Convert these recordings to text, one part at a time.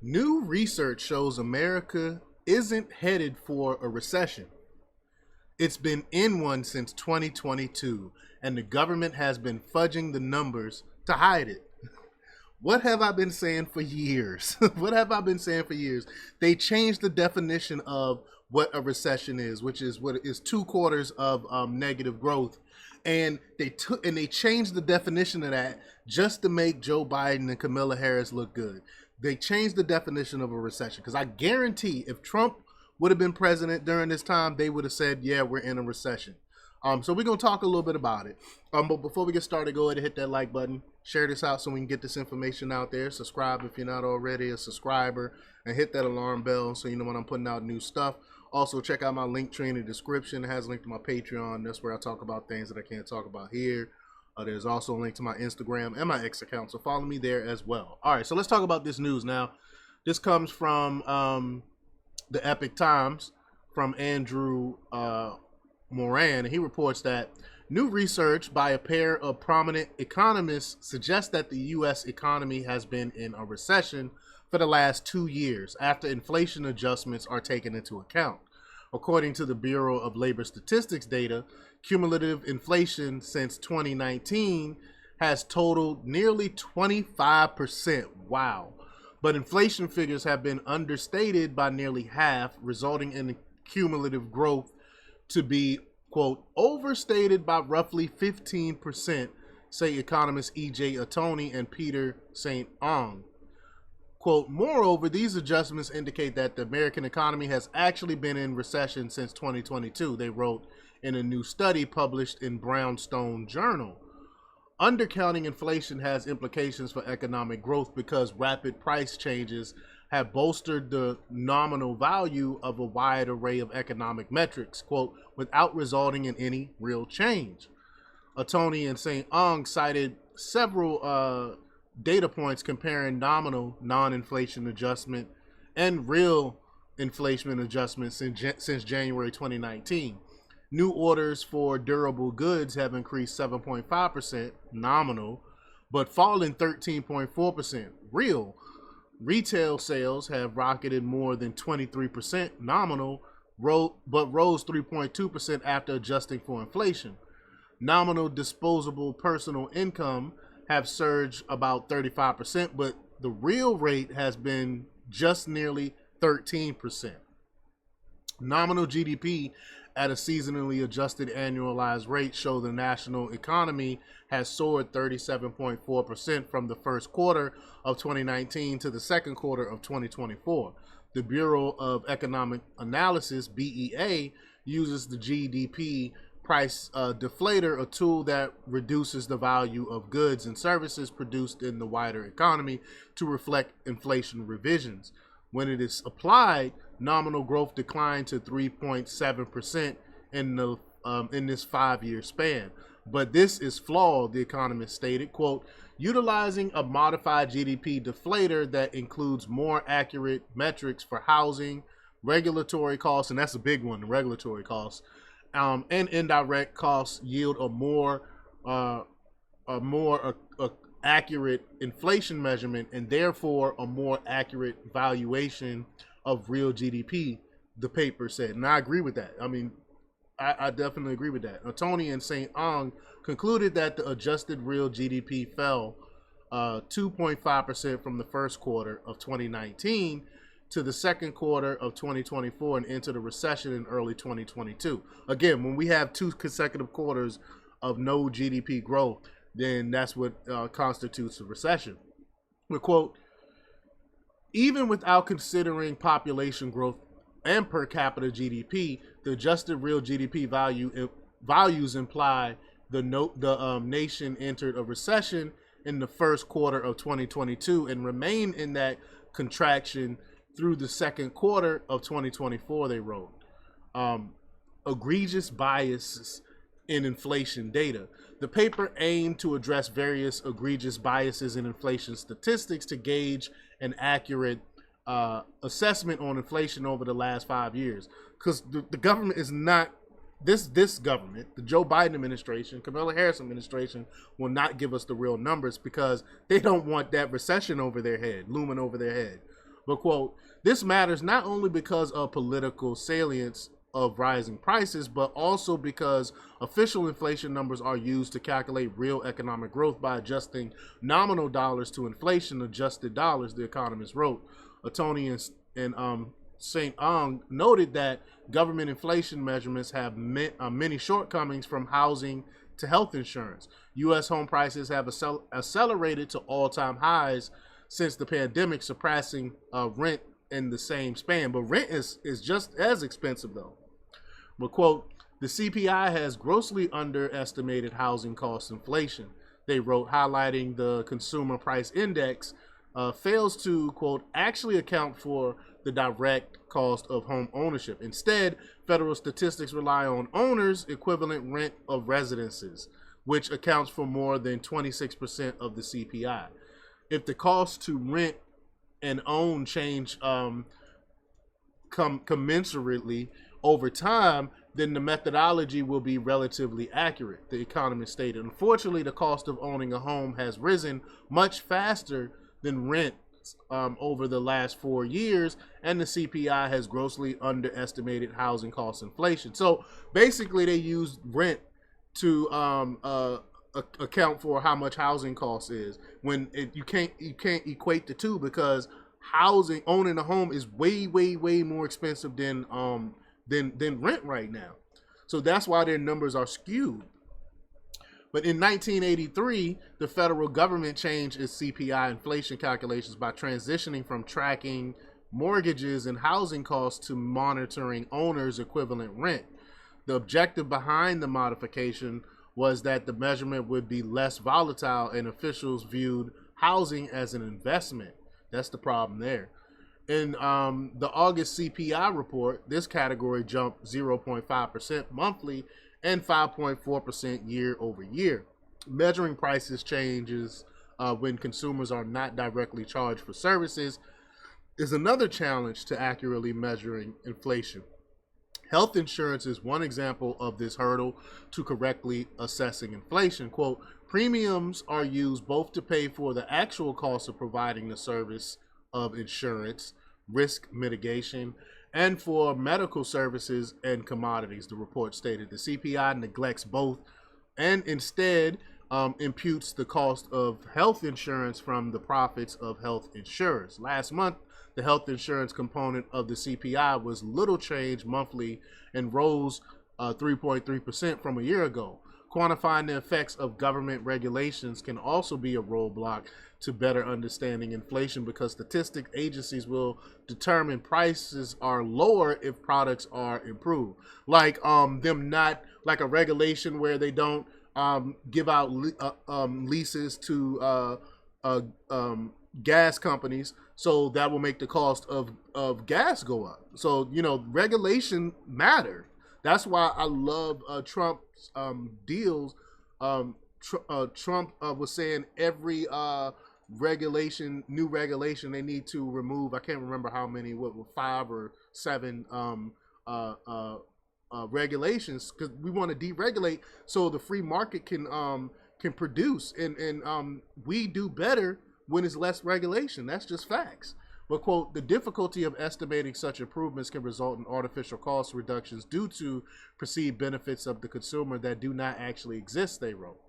New research shows America isn't headed for a recession. It's been in one since 2022, and the government has been fudging the numbers to hide it. What have I been saying for years? What have I been saying for years? They changed the definition of what a recession is, which is what is 2 quarters of negative growth, and they changed the definition of that just to make Joe Biden and Kamala Harris look good. They changed the definition of a recession because I guarantee if Trump would have been president during this time, they would have said, "Yeah, we're in a recession." So we're gonna talk a little bit about it. But before we get started, go ahead and hit that like button, share this out so we can get this information out there. Subscribe if you're not already a subscriber, and hit that alarm bell so you know when I'm putting out new stuff. Also, check out my link tree in the description. It has a link to my Patreon. That's where I talk about things that I can't talk about here. There's also a link to my Instagram and my X account, so follow me there as well. All right, so let's talk about this news now. This comes from the Epic Times from Andrew Moran. He reports that new research by a pair of prominent economists suggests that the U.S. economy has been in a recession for the last 2 years after inflation adjustments are taken into account. According to the Bureau of Labor Statistics data, cumulative inflation since 2019 has totaled nearly 25%. Wow. But inflation figures have been understated by nearly half, resulting in cumulative growth to be, quote, overstated by roughly 15%, say economists E.J. Atoni and Peter St. Ong. Quote, moreover, these adjustments indicate that the American economy has actually been in recession since 2022, they wrote in a new study published in Brownstone Journal. Undercounting inflation has implications for economic growth because rapid price changes have bolstered the nominal value of a wide array of economic metrics, quote, without resulting in any real change. Atoni and St. Ong cited several data points comparing nominal non-inflation adjustment and real inflation adjustments since January 2019. New orders for durable goods have increased 7.5% nominal, but fallen 13.4% real. Retail sales have rocketed more than 23% nominal, but rose 3.2% after adjusting for inflation. Nominal disposable personal income have surged about 35%, but the real rate has been just nearly 13%. Nominal GDP at a seasonally adjusted annualized rate show the national economy has soared 37.4% from the first quarter of 2019 to the second quarter of 2024. The Bureau of Economic Analysis, BEA, uses the GDP price deflator, a tool that reduces the value of goods and services produced in the wider economy to reflect inflation revisions. When it is applied, nominal growth declined to 3.7% in this 5-year span. But this is flawed, the economist stated, quote, utilizing a modified GDP deflator that includes more accurate metrics for housing, regulatory costs, and that's a big one, the regulatory costs, and indirect costs yield a more accurate inflation measurement and therefore a more accurate valuation of real GDP, the paper said. And I agree with that. I mean, I definitely agree with that. Atoni and St. Ong concluded that the adjusted real GDP fell 2.5% from the first quarter of 2019 to the second quarter of 2024 and entered a recession in early 2022. Again, when we have 2 consecutive quarters of no GDP growth, then that's what constitutes a recession. We quote, even without considering population growth and per capita GDP, the adjusted real GDP values imply the nation entered a recession in the first quarter of 2022 and remained in that contraction through the second quarter of 2024, they wrote. Egregious biases in inflation data. The paper aimed to address various egregious biases in inflation statistics to gauge an accurate assessment on inflation over the last 5 years. Because the government is not, this government, the Joe Biden administration, Kamala Harris administration, will not give us the real numbers because they don't want that recession over their head, looming over their head. But quote, this matters not only because of political salience of rising prices, but also because official inflation numbers are used to calculate real economic growth by adjusting nominal dollars to inflation adjusted dollars, the economist wrote. Tony and St. Ong noted that government inflation measurements have many shortcomings, from housing to health insurance. U.S. home prices have accelerated to all-time highs since the pandemic, surpassing rent in the same span. But rent is just as expensive, though. But quote, the CPI has grossly underestimated housing cost inflation, they wrote, highlighting the consumer price index fails to, quote, actually account for the direct cost of home ownership. Instead, federal statistics rely on owners' equivalent rent of residences, which accounts for more than 26% of the CPI. If the cost to rent and own change commensurately over time, then the methodology will be relatively accurate, the economist stated. Unfortunately, the cost of owning a home has risen much faster than rent over the last 4 years, and the CPI has grossly underestimated housing cost inflation. So basically, they use rent to account for how much housing cost is, when you can't equate the two, because owning a home is way more expensive than rent right now. So that's why their numbers are skewed. But in 1983, the federal government changed its CPI inflation calculations by transitioning from tracking mortgages and housing costs to monitoring owners' equivalent rent. The objective behind the modification was that the measurement would be less volatile, and officials viewed housing as an investment. That's the problem there. In the August CPI report, this category jumped 0.5% monthly and 5.4% year over year. Measuring prices changes when consumers are not directly charged for services is another challenge to accurately measuring inflation. Health insurance is one example of this hurdle to correctly assessing inflation. Quote, premiums are used both to pay for the actual cost of providing the service of insurance, risk mitigation, and for medical services and commodities, the report stated. The CPI neglects both and instead imputes the cost of health insurance from the profits of health insurers. Last month, the health insurance component of the CPI was little change monthly and rose 3.3% from a year ago. Quantifying the effects of government regulations can also be a roadblock to better understanding inflation, because statistic agencies will determine prices are lower if products are improved. Like them not like a regulation where they don't give out leases to gas companies, so that will make the cost of gas go up. So, regulation matter. That's why I love Trump's deals. Trump was saying every new regulation they need to remove. I can't remember how many, what were 5 or 7 regulations, because we want to deregulate so the free market can produce, and we do better when it's less regulation. That's just facts. But quote, the difficulty of estimating such improvements can result in artificial cost reductions due to perceived benefits of the consumer that do not actually exist, they wrote.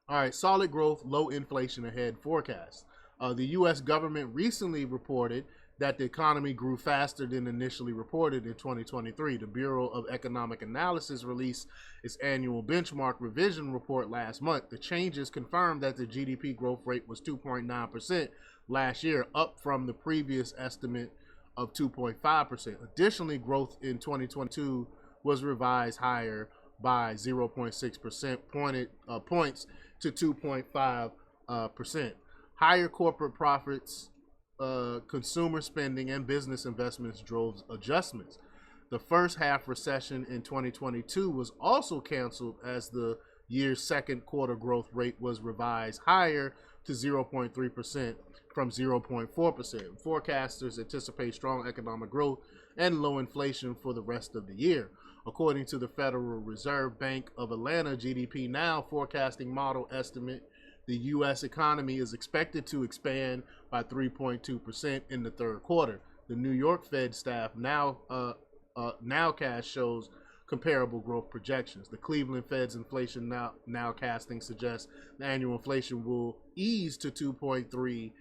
All right, solid growth, low inflation ahead forecast. The U.S. government recently reported that the economy grew faster than initially reported in 2023. The Bureau of Economic Analysis released its annual benchmark revision report last month. The changes confirmed that the GDP growth rate was 2.9% last year, up from the previous estimate of 2.5%. Additionally, growth in 2022 was revised higher by 0.6% points to 2.5%. Higher corporate profits, consumer spending, and business investments drove adjustments. The first half recession in 2022 was also canceled, as the year's second quarter growth rate was revised higher to 0.3% from 0.4%. Forecasters anticipate strong economic growth and low inflation for the rest of the year. According to the Federal Reserve Bank of Atlanta, GDP Now forecasting model estimate The U.S. economy is expected to expand by 3.2% in the third quarter. The New York Fed staff nowcast shows comparable growth projections. The Cleveland Fed's inflation nowcasting suggests the annual inflation will ease to 2.3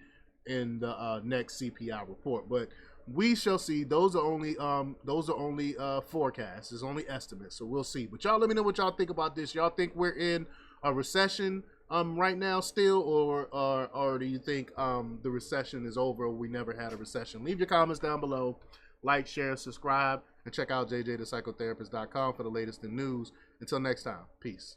in the next CPI report, but we shall see. Those are only forecasts. It's only estimates, so we'll see. But y'all, let me know what y'all think about this. Y'all think we're in a recession right now still, or do you think the recession is over? We never had a recession. Leave your comments down below. Like, share, subscribe, and check out jjthepsychotherapist.com for the latest in news. Until next time, peace.